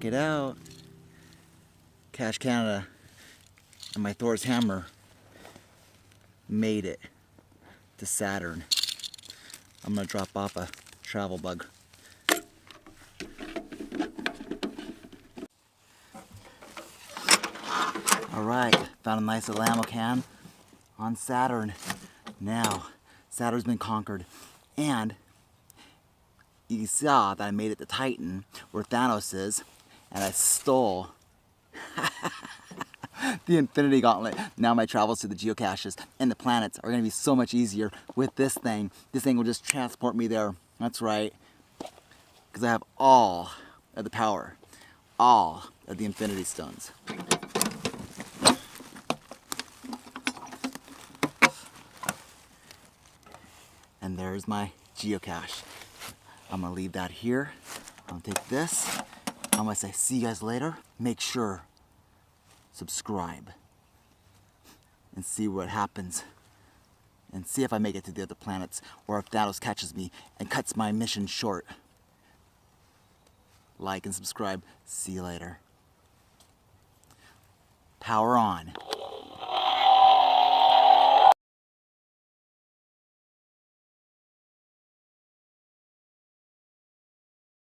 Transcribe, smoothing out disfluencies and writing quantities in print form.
it out. Cache Canada and my Thor's hammer made it to Saturn. I'm gonna drop off a travel bug. Alright, found a nice little ammo can on Saturn. Now, Saturn's been conquered, and you saw that I made it to Titan, where Thanos is, and I stole the Infinity Gauntlet. Now my travels to the geocaches and the planets are going to be so much easier with this thing. This thing will just transport me there. That's right. Because I have all of the power. All of the Infinity Stones. And there's my geocache. I'm going to leave that here. I'm going to take this. I'm going to say see you guys later. Make sure subscribe and see what happens, and see if I make it to the other planets, or if Thanos catches me and cuts my mission short. Like and subscribe. See you later. Power on.